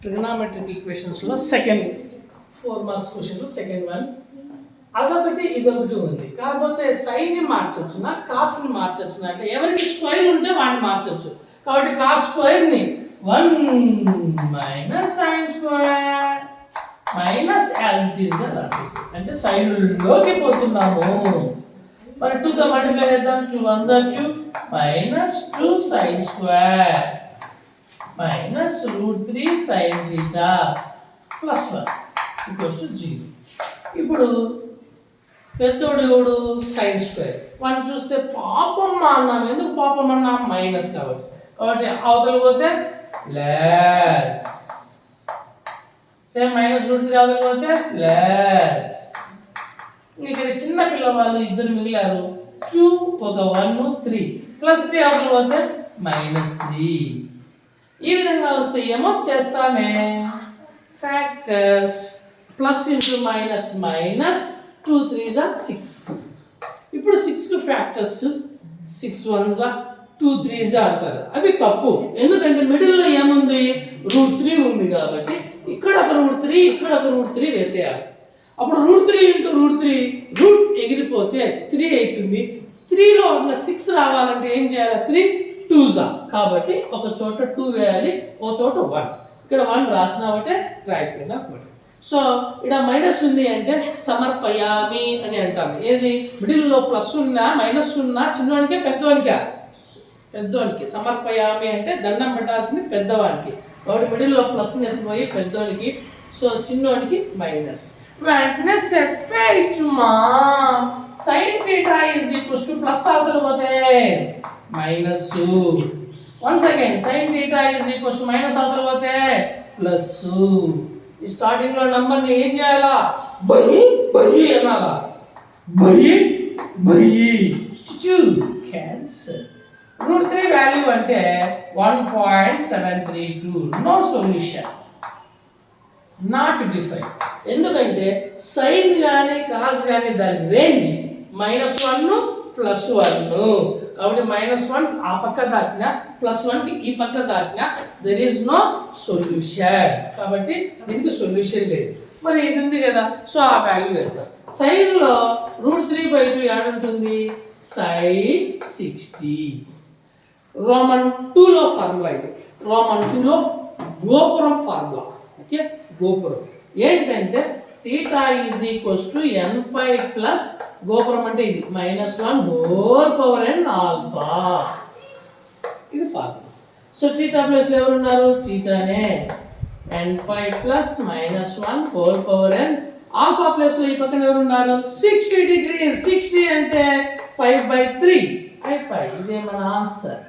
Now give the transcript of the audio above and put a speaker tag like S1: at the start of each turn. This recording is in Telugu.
S1: ట్రిగనామెట్రిక్ ఈక్వేషన్స్లో సెకండ్ 4 మార్క్స్ క్వశ్చన్లో సెకండ్ వన్. అదొకటి ఇదొకటి ఉంది. కాకపోతే సైన్ని మార్చొచ్చునా కాస్ని మార్చొచ్చునా అంటే ఎవరికి స్క్వేర్ ఉంటే వాడిని మార్చొచ్చు. కాబట్టి కాస్ స్క్వేర్ని 1 minus sine square minus as it ఈస్గా రాసేసి అంటే సైన్లోకి పోతున్నాము. మరి 2తో మల్టిప్లై చేద్దాం. 2 1s are 2 minus 2 sign square minus √3 sin theta plus 1 equals to 0. ఇప్పుడు పెద్దోడు ఎవడు సైన్ స్క్వేర్. వాడిని చూస్తే పాపమ్మ అన్నాం. ఎందుకు పాపం అన్నాం? మైనస్ కాబట్టి అవతల పోతే లెస్. సేమ్ మైనస్ √3 అవతల పోతే లెస్. ఇక్కడ చిన్న పిల్లవాళ్ళు ఇద్దరు మిగిలారు. 2 ఒక 1 3 ప్లస్ 3 అవతల పోతే -3. ఈ విధంగా వస్తే ఏమో చేస్తామే factors plus into minus minus 2 3s are 6. ఇప్పుడు 6 కు factors 6 1s are 2 3s are అంటారు. అవి తప్పు. ఎందుకంటే మిడిల్లో ఏముంది? √3 ఉంది కాబట్టి ఇక్కడ ఒక √3 ఇక్కడ ఒక √3 వేసేయాలి. అప్పుడు √3 ఇంటూ √3 రూట్ ఎగిరిపోతే 3 అవుతుంది. 3లో ఉన్న 6 రావాలంటే ఏం చేయాలి? 3 2s are కాబట్టి ఒక చోట 2 వేయాలి, ఒక చోట 1. ఇక్కడ 1 రాసినామంటే రైట్ పైన ఒకటి. సో ఇక్కడ మైనస్ ఉంది అంటే సమర్పయామి అని అంటాం. ఏది? మిడిల్లో ప్లస్ ఉన్నా మైనస్ ఉన్నా చిన్నవానికి పెద్దవానికా? పెద్దవానికి. సమర్పయామి అంటే దండం పెట్టాల్సింది పెద్దవానికి. కాబట్టి మిడిల్లో ప్లస్ ఎత్తిపోయి పెద్దవానికి, సో చిన్నవానికి మైనస్. వెంటనే సెట్ పేయచ్చుమా. Sine theta is equals to plus అవతల పోతే minus. Once again sine theta is equals to minus అవతల పోతే ప్లస్. ఈ స్టార్టింగ్ లో నంబర్ ని ఏం చేయాలా? బై బై అనాలా. బై బై చు క్యాన్సల్. √3 వాల్యూ అంటే 1.732. No solution, not define. ఎందుకంటే సైన్ కానీ కాస్ కానీ దాని రేంజ్ -1 +1. కాబట్టి -1 ఆ పక్క దాటినా +1 ఈ పక్క దాటినా దెర్ ఈస్ నో సొల్యూషన్. కాబట్టి దీనికి సొల్యూషన్ లేదు. మరి ఇది ఉంది కదా, సో ఆ వాల్యూ వేద్దాం. సైన్లో √3/2 యాడ్ ఉంటుంది sin 60. రోమన్ 2లో ఫార్ములా ఇది. రోమన్ 2లో గోపురం ఫార్ములా. ఓకే, గోపురం ఏంటంటే θ is equals to nπ plus గోపురం అంటే ఇది -1 హోల్ పవర్ n ఆల్ఫా. ఇది ఫార్ములా. సో θ ప్లస్ లో ఎవరు ఉన్నారు? θనే. nπ plus -1 whole power n alpha plus లో ఈ పక్కన ఎవరు ఉన్నారు? 60 డిగ్రీ. 60 అంటే 5/3 అయిపోయి. ఇదే మన ఆన్సర్.